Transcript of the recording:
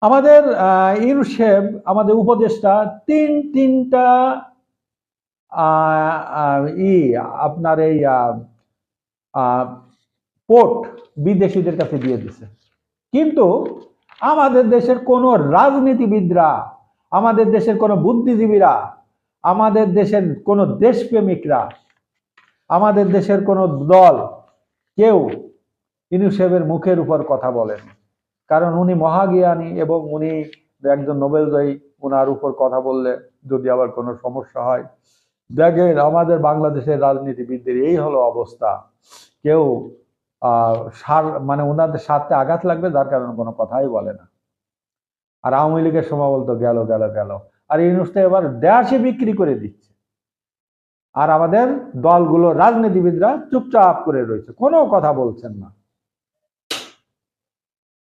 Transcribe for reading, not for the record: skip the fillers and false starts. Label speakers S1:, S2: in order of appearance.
S1: আমাদের ইউনুসেফ আমাদের উপদেষ্টা তিনটা আপনার এই পোর্ট বিদেশিদের কাছে দিয়ে দিছে, কিন্তু আমাদের দেশের কোন রাজনীতিবিদরা, আমাদের দেশের কোন বুদ্ধিজীবীরা, আমাদের দেশের কোন দেশপ্রেমিকরা, আমাদের দেশের কোন দল কেউ ইউনুসেফের মুখের উপর কথা বলেন, কারণ উনি মহাজ্ঞানী এবং উনি একজন নোবেলজয়ী। ওনার উপর কথা বললে যদি আবার কোনো সমস্যা হয়, দেখেন আমাদের বাংলাদেশের রাজনীতিবিদদের এই হলো অবস্থা। কেউ মানে ওনাদের স্বার্থে আঘাত লাগবে, যার কারণে কোনো কথাই বলে না। আর আওয়ামী লীগের সময় বলতো গেল গেল গেল, আর ইউনুসটা এবার দেশে বিক্রি করে দিচ্ছে। আর আমাদের দলগুলো রাজনীতিবিদরা চুপচাপ করে রয়েছে, কোনো কথা বলছেন না।